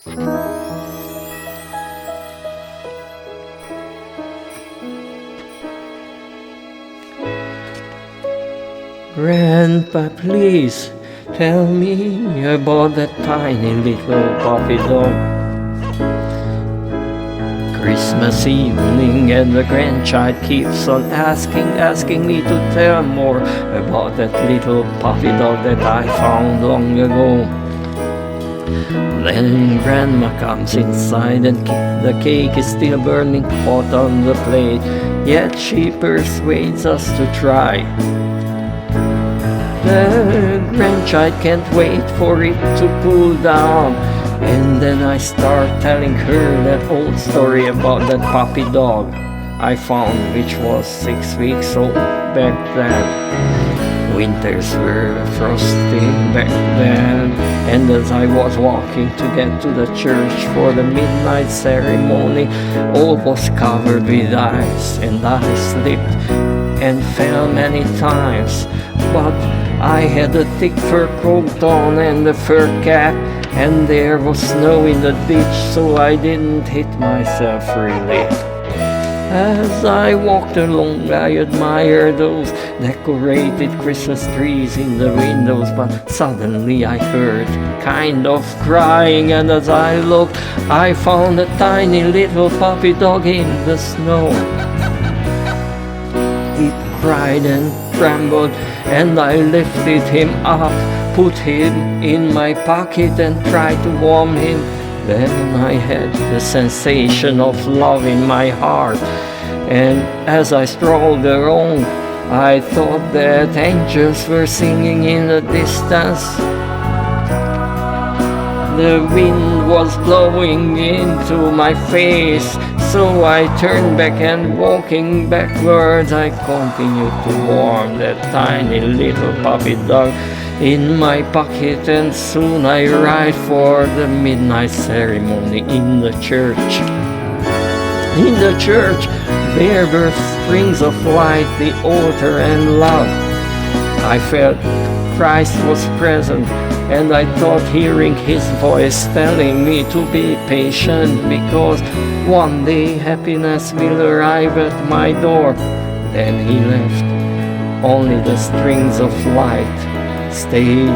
Grandpa, please tell me about that tiny little puppy dog. Christmas evening, and the grandchild keeps on asking me to tell more about that little puppy dog that I found long ago. Then Grandma comes inside, and the cake is still burning hot on the plate, yet she persuades us to try. The grandchild can't wait for it to cool down, and then I start telling her that old story about that puppy dog I found, which was 6 weeks old back then. Winters were frosty back then, and as I was walking to get to the church for the midnight ceremony, all was covered with ice, and I slipped and fell many times. But I had a thick fur coat on and a fur cap, and there was snow in the ditch, so I didn't hit myself really. As I walked along, I admired those decorated Christmas trees in the windows, but suddenly I heard kind of crying, and as I looked, I found a tiny little puppy dog in the snow. It cried and trembled, and I lifted him up, put him in my pocket and tried to warm him. Then I had the sensation of love in my heart, and as I strolled along, I thought that angels were singing in the distance. The wind was blowing into my face, so I turned back, and walking backwards I continued to warm that tiny little puppy dog in my pocket, and soon I arrived for the midnight ceremony in the church. In the church there were strings of light, the altar and love. I felt Christ was present, and I thought hearing his voice telling me to be patient, because one day happiness will arrive at my door. Then he left, only the strings of light stayed.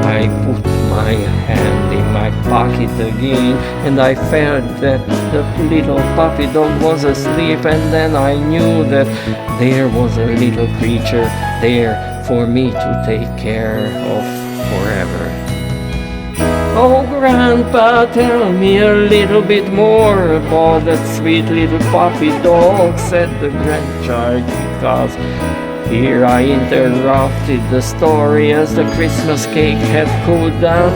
I put my hand in my pocket again, and I felt that the little puppy dog was asleep, and then I knew that there was a little creature there for me to take care of forever. Oh, Grandpa, tell me a little bit more about that sweet little puppy dog, said the grandchild, because here I interrupted the story as the Christmas cake had cooled down,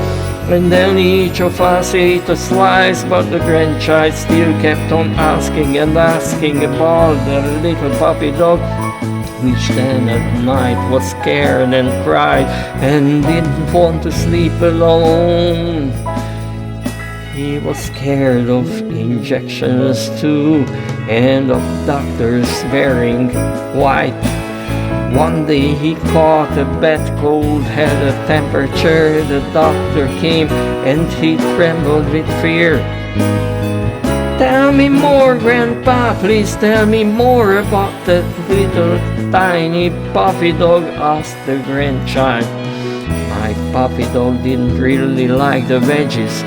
and then each of us ate a slice, but the grandchild still kept on asking and asking about the little puppy dog, which then at night was scared and cried and didn't want to sleep alone. He was scared of injections too, and of doctors wearing white. One day he caught a bad cold, had a temperature. The doctor came and he trembled with fear. Tell me more, Grandpa, please tell me more about that little tiny puppy dog, asked the grandchild. My puppy dog didn't really like the veggies,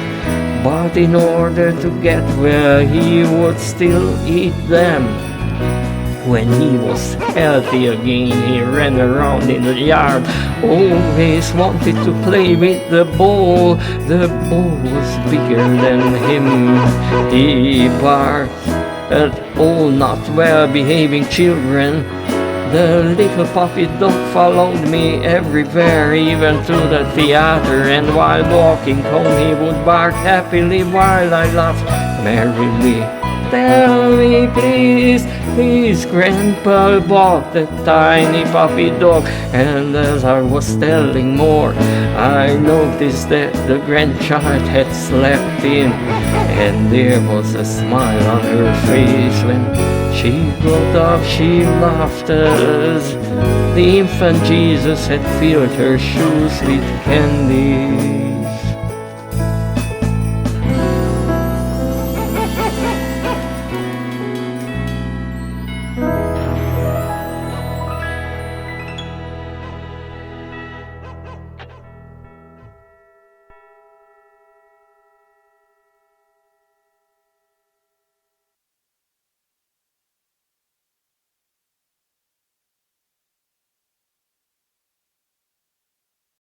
but in order to get well, he would still eat them. When he was healthy again, he ran around in the yard, always wanted to play with the ball. The ball was bigger than him. He barked at all not well-behaving children. The little puppy dog followed me everywhere, even to the theater, and while walking home he would bark happily while I laughed merrily. Tell me please, please, Grandpa, about the tiny puppy dog. And as I was telling more, I noticed that the grandchild had slept in, and there was a smile on her face when She got up, she laughed as the infant Jesus had filled her shoes with candy.